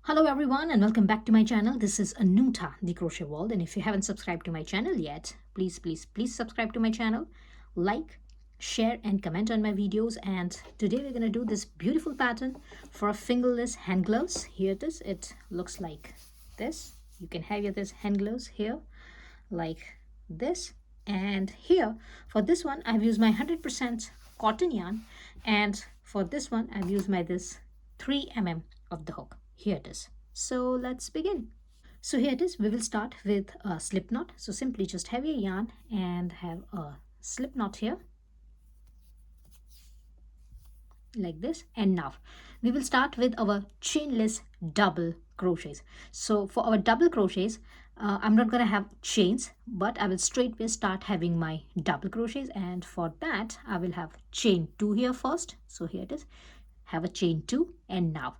Hello everyone and welcome back to my channel. This is Anuta, the Crochet World, and if you haven't subscribed to my channel yet, please subscribe to my channel, like, share and comment on my videos. And today we're going to do this beautiful pattern for a fingerless hand gloves. Here it is. It looks like this. You can have this hand gloves here like this, and here for this one I've used my 100% cotton yarn, and for this one I've used my this 3 mm of the hook. Here it is. So let's begin. So here it is. We will start with a slip knot. So simply just have your yarn and have a slip knot here like this. And now we will start with our chainless double crochets. So for our double crochets, I'm not going to have chains, but I will straightway start having my double crochets, and for that I will have chain 2 here first. So here it is, have a chain 2, and now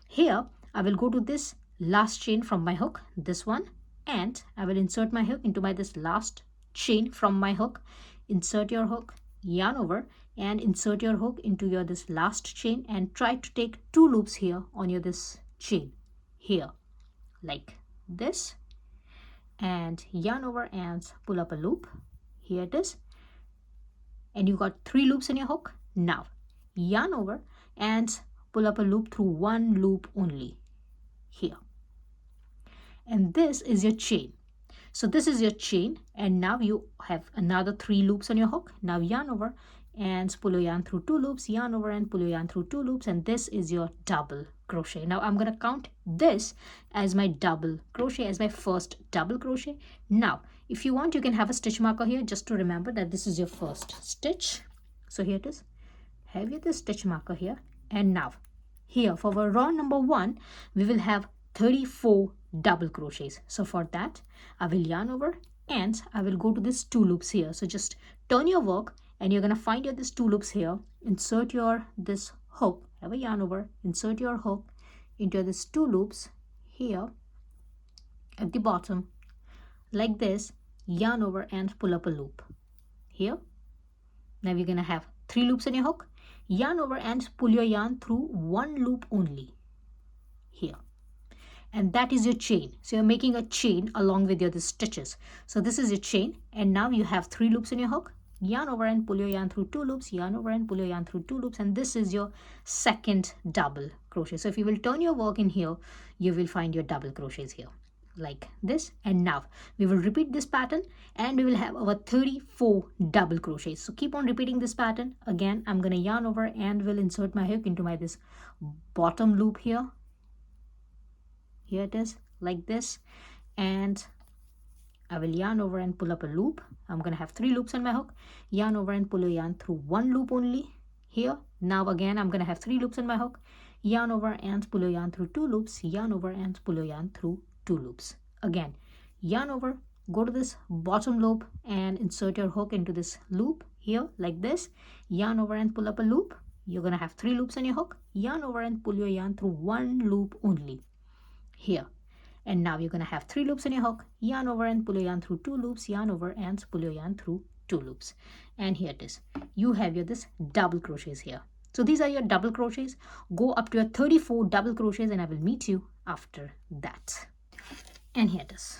here I will go to this last chain from my hook, this one, and I will insert my hook into this last chain from my hook. Insert your hook, yarn over, and insert your hook into your this last chain, and try to take 2 loops here on your this chain here like this, and yarn over and pull up a loop. Here it is, and you got 3 loops in your hook. Now yarn over and pull up a loop through 1 loop only here, and this is your chain. So this is your chain, and now you have another 3 loops on your hook. Now yarn over and pull your yarn through 2 loops, yarn over and pull your yarn through 2 loops, and this is your double crochet. Now I'm going to count this as my double crochet, as my first double crochet. Now if you want, you can have a stitch marker here just to remember that this is your first stitch. So here it is, have you this stitch marker here, and now here for our row number 1 we will have 34 double crochets. So for that I will yarn over and I will go to this 2 loops here. So just turn your work and you're going to find your this 2 loops here, insert your this hook, have a yarn over, insert your hook into this 2 loops here at the bottom like this, yarn over and pull up a loop here. Now you're going to have 3 loops on your hook, yarn over and pull your yarn through 1 loop only here, and that is your chain. So you're making a chain along with your the stitches. So this is your chain, and now you have 3 loops in your hook, yarn over and pull your yarn through 2 loops, yarn over and pull your yarn through 2 loops, and this is your second double crochet. So if you will turn your work in here, you will find your double crochets here like this. And now we will repeat this pattern and we will have our 34 double crochets. So keep on repeating this pattern. Again, I'm going to yarn over and will insert my hook into this bottom loop here. Here it is like this, and I will yarn over and pull up a loop. I'm going to have 3 loops on my hook, yarn over and pull a yarn through 1 loop only here. Now again I'm going to have 3 loops on my hook, yarn over and pull a yarn through 2 loops, yarn over and pull a yarn through 2 loops. Again, yarn over, go to this bottom loop and insert your hook into this loop here like this, yarn over and pull up a loop. You're going to have 3 loops on your hook, yarn over and pull your yarn through 1 loop only here. And now you're going to have 3 loops in your hook, yarn over and pull your yarn through 2 loops, yarn over and pull your yarn through 2 loops. And here it is. You have your this double crochets here. So these are your double crochets. Go up to your 34 double crochets and I will meet you after that. And here it is.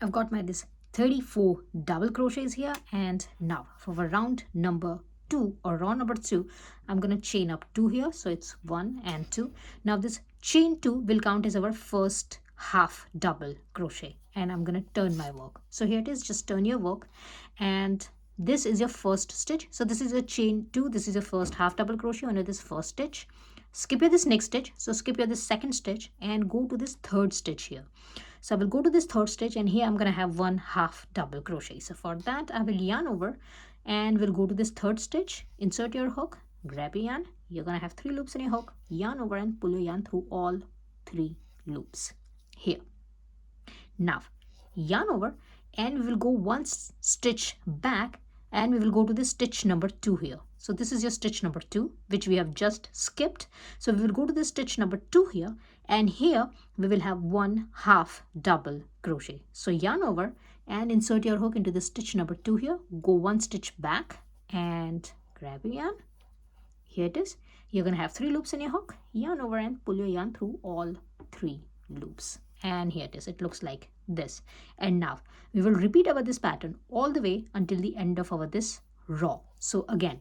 I've got my this 34 double crochets here, and now for round number 2 or row number 2, I'm going to chain up 2 here. So it's 1 and 2. Now this chain 2 will count as our first half double crochet, and I'm going to turn my work. So here it is, just turn your work, and this is your first stitch. So this is a chain 2, this is your first half double crochet under this first stitch. Skip your this next stitch, so skip your this second stitch and go to this third stitch here. So I will go to this third stitch, and here I'm going to have 1 half double crochet. So for that I will yarn over and we'll go to this third stitch, insert your hook, grab your yarn, you're going to have 3 loops in your hook, yarn over and pull your yarn through all 3 loops here. Now yarn over and we will go 1 stitch back and we will go to the stitch number 2 here. So this is your stitch number 2, which we have just skipped. So we will go to the stitch number 2 here, and here we will have 1 half double crochet. So yarn over and insert your hook into the stitch number 2 here, go 1 stitch back and grab your yarn. Here it is. You're going to have 3 loops in your hook, yarn over and pull your yarn through all 3 loops. And here it is. It looks like this. And now we will repeat our this pattern all the way until the end of our this row. So again,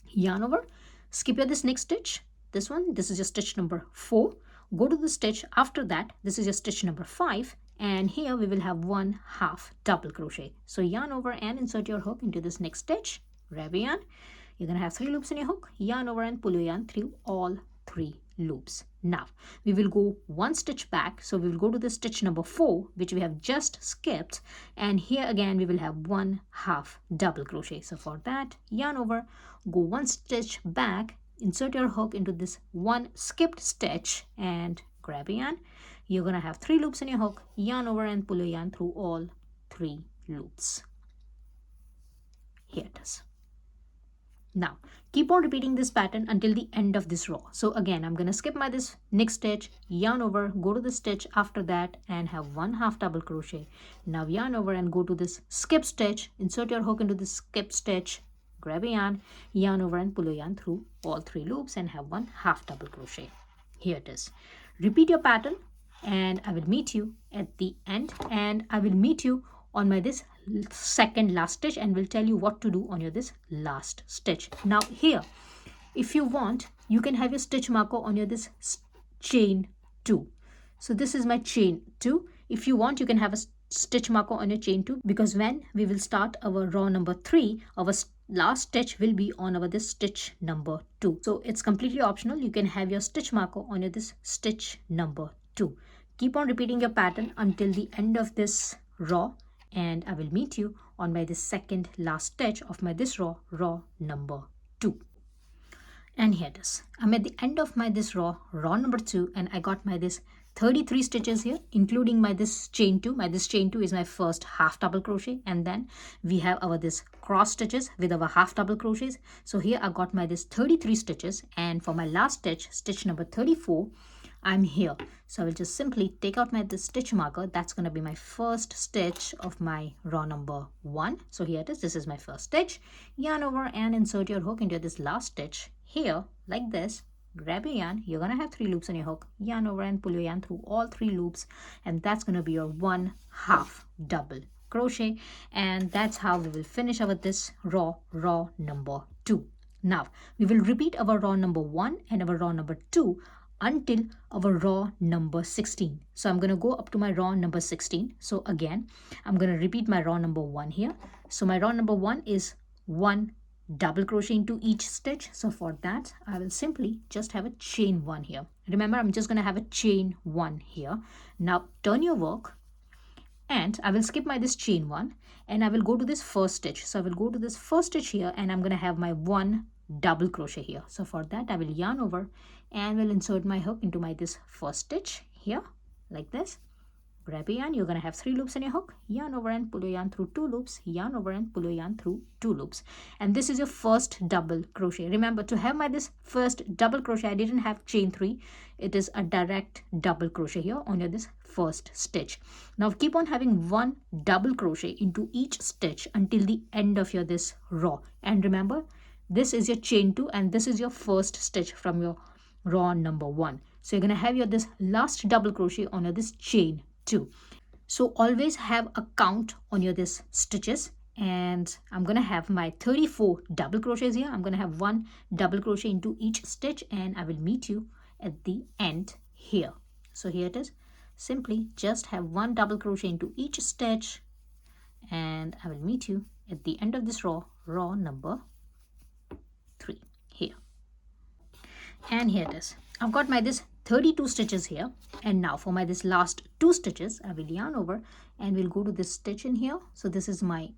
yarn over, skip your this next stitch, this one, this is your stitch number 4, go to the stitch after that, this is your stitch number 5, and here we will have 1/2 double crochet. So yarn over and insert your hook into this next stitch, grab a yarn, you're going to have 3 loops in your hook, yarn over and pull your yarn through all 3 loops. Now we will go 1 stitch back, so we will go to the stitch number 4 which we have just skipped, and here again we will have 1/2 double crochet. So for that, yarn over, go 1 stitch back, insert your hook into this 1 skipped stitch and grab a yarn. You're going to have 3 loops in your hook, yarn over and pull your yarn through all 3 loops. Here it is. Now keep on repeating this pattern until the end of this row. So again, I'm going to skip my this next stitch, yarn over, go to the stitch after that and have 1/2 double crochet. Now yarn over and go to this skip stitch, insert your hook into this skip stitch, grab a yarn over and pull a yarn through all 3 loops and have 1/2 double crochet. Here it is. Repeat your pattern and I will meet you at the end, and I will meet you on my this second last stitch and will tell you what to do on your this last stitch. Now here, if you want, you can have your stitch marker on your this chain 2. So this is my chain 2. If you want, you can have a stitch marker on your chain 2, because when we will start our row number 3, our last stitch will be on our this stitch number 2. So it's completely optional. You can have your stitch marker on your this stitch number 2. Keep on repeating your pattern until the end of this row, and I will meet you on my this second last stitch of my this row number 2. And here it is. I'm at the end of my this row number 2, and I got my this 33 stitches here, including my this chain 2. My this chain 2 is my first half double crochet, and then we have our this cross stitches with our half double crochets. So here I got my this 33 stitches, and for my last stitch, stitch number 34, I'm here. So I will just simply take out my this stitch marker. That's going to be my first stitch of my row number 1. So here it is. This is my first stitch. Yarn over and insert your hook into this last stitch here like this. Grab your yarn. You're going to have 3 loops on your hook. Yarn over and pull your yarn through all 3 loops, and that's going to be your 1/2 double crochet, and that's how we will finish our this row number 2. Now we will repeat our row number 1 and our row number 2 until our row number 16. So I'm going to go up to my row number 16. So again, I'm going to repeat my row number 1 here. So my row number 1 is 1 double crochet into each stitch. So for that, I will simply just have a chain 1 here. Remember, I'm just going to have a chain 1 here. Now turn your work, and I will skip my this chain 1, and I will go to this first stitch. So I will go to this first stitch here, and I'm going to have my 1 double crochet here. So for that, I will yarn over and will insert my hook into my this first stitch here like this. Grab a yarn. You're going to have 3 loops in your hook. Yarn over and pull your yarn through 2 loops. Yarn over and pull your yarn through 2 loops. And this is your first double crochet. Remember, to have my this first double crochet, I didn't have chain 3. It is a direct double crochet here on your this first stitch. Now keep on having 1 double crochet into each stitch until the end of your this row. And remember, this is your chain 2, and this is your first stitch from your row number 1. So you're going to have your this last double crochet on your this chain 2. So always have a count on your this stitches, and I'm going to have my 34 double crochets here. I'm going to have 1 double crochet into each stitch, and I will meet you at the end here. So here it is. Simply just have 1 double crochet into each stitch, and I will meet you at the end of this row number 3 here. And here it is. I've got my this 32 stitches here, and now for my this last 2 stitches, I will yarn over and we'll go to this stitch in here. So this is my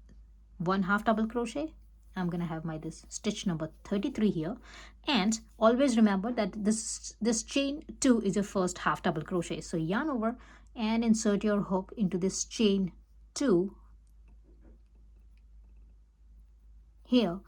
1/2 double crochet. I'm going to have my this stitch number 33 here, and always remember that this chain 2 is your first half double crochet. So yarn over and insert your hook into this chain 2 here.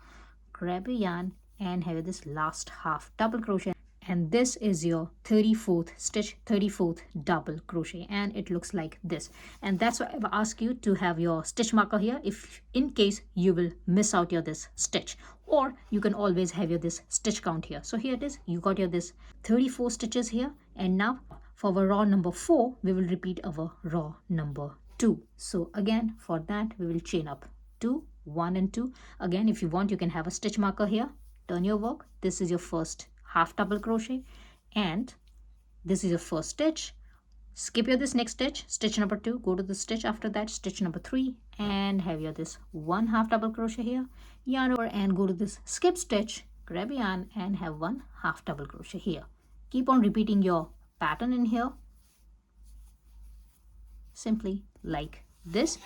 Grab a yarn and have this last half double crochet, and this is your 34th stitch, 34th double crochet, and it looks like this. And that's why I've asked you to have your stitch marker here, if in case you will miss out your this stitch, or you can always have your this stitch count here. So here it is. You got your this 34 stitches here, and now For our row number 4, we will repeat our row number 2. So again, for that, we will chain up 2, 1 and 2. Again, if you want, you can have a stitch marker here. Turn your work. This is your first half double crochet, and this is your first stitch. Skip your this next stitch, stitch number 2, go to the stitch after that, stitch number 3, and have your this 1 half double crochet here, yarn over and go to this skip stitch, grab a yarn and have 1 half double crochet here. Keep on repeating your pattern in here, simply like this.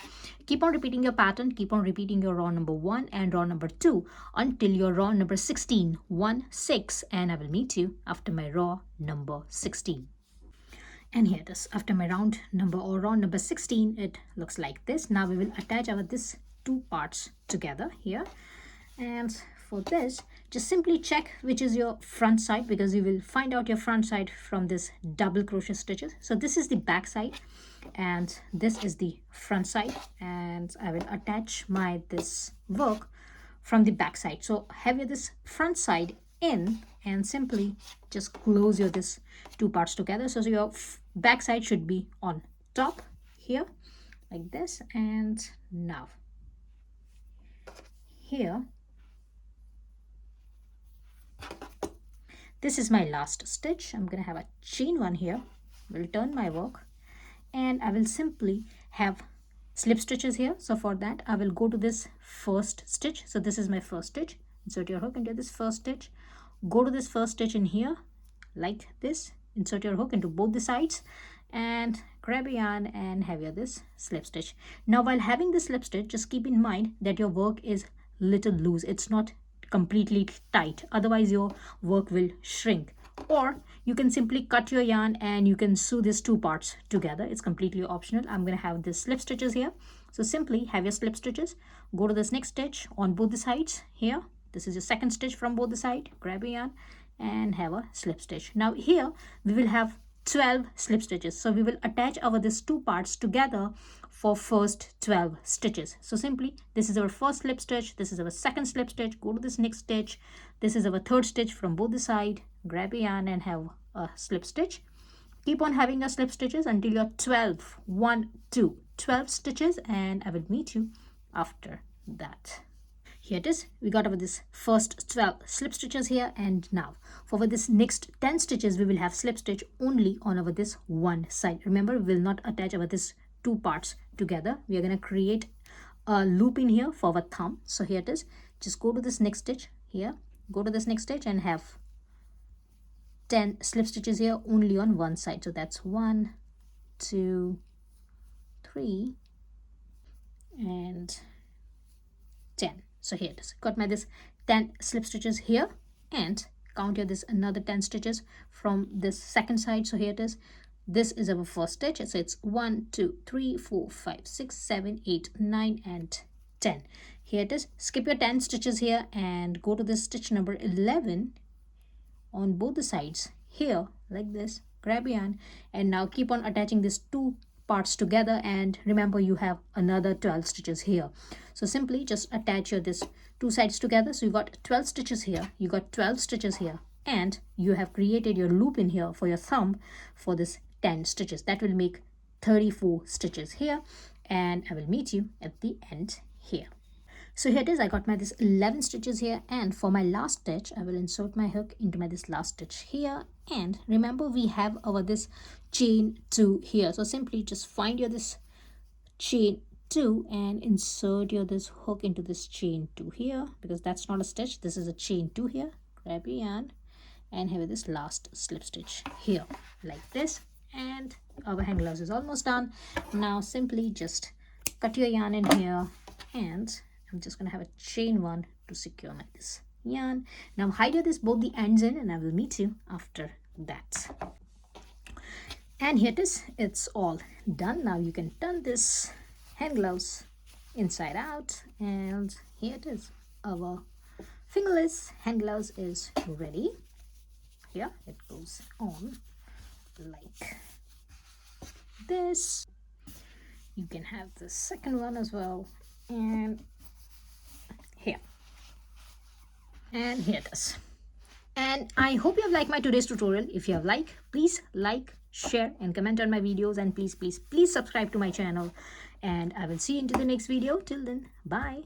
Keep on repeating your pattern, keep on repeating your row number 1 and row number 2 until your row number 16, 1, 6, and I will meet you after my row number 16. And here it is. After my round number or round number 16, it looks like this. Now we will attach our this 2 parts together here. And for this, just simply check which is your front side, because you will find out your front side from this double crochet stitches. So this is the back side and this is the front side, and I will attach my this work from the back side. So have your this front side in and simply just close your this 2 parts together. So your back side should be on top here like this, and now here this is my last stitch. I'm gonna have a chain 1 here, will turn my work, and I will simply have slip stitches here. So for that, I will go to this first stitch. So this is my first stitch. Insert your hook into this first stitch, go to this first stitch in here like this, insert your hook into both the sides and grab a yarn and have your this slip stitch. Now while having the slip stitch, just keep in mind that your work is little loose, it's not completely tight, otherwise your work will shrink. Or you can simply cut your yarn and you can sew these 2 parts together. It's completely optional. I'm going to have this slip stitches here. So simply have your slip stitches, go to this next stitch on both the sides here. This is your second stitch from both the side, grab a yarn and have a slip stitch. Now here we will have 12 slip stitches. So we will attach our this 2 parts together for first 12 stitches. So simply this is our first slip stitch, this is our second slip stitch, go to this next stitch, this is our third stitch from both the side, grab a yarn and have a slip stitch. Keep on having your slip stitches until you're 12, 1, 2, 12 stitches, and I will meet you after that. Here it is. We got over this first 12 slip stitches here, and now for this next 10 stitches we will have slip stitch only on over this one side. Remember, we will not attach over this 2 parts together. We are going to create a loop in here for our thumb. So here it is. Just go to this next stitch here, go to this next stitch and have 10 slip stitches here only on one side. So that's 1, 2, 3 and 10. So here it is. Got my this 10 slip stitches here, and count here this another 10 stitches from this second side. So here it is. This is our first stitch. So it's 1, 2, 3, 4, 5, 6, 7, 8, 9 and 10. Here it is. Skip your 10 stitches here and go to this stitch number 11 on both the sides here like this. Grab yarn and now keep on attaching these 2 parts together, and remember you have another 12 stitches here. So simply just attach your this 2 sides together. So you got 12 stitches here, you got 12 stitches here, and you have created your loop in here for your thumb for this 10 stitches. That will make 34 stitches here, and I will meet you at the end here. So here it is. I got my this 11 stitches here, and for my last stitch I will insert my hook into my this last stitch here, and remember we have our this chain 2 here. So simply just find your this chain 2 and insert your this hook into this chain 2 here, because that's not a stitch, this is a chain 2 here. Grab your yarn and have this last slip stitch here like this, and our hang gloves is almost done. Now simply just cut your yarn in here, and I'm just gonna have a chain 1 to secure my this yarn. Now hide your this both the ends in, and I will meet you after that. And here it is. It's all done. Now you can turn this hand gloves inside out, and here it is. Our fingerless hand gloves is ready. Here it goes on like this. You can have the second one as well, and here, and here it is. And I hope you have liked my today's tutorial. If you have liked, please like, share and comment on my videos, and please subscribe to my channel, and I will see you into the next video. Till then, bye.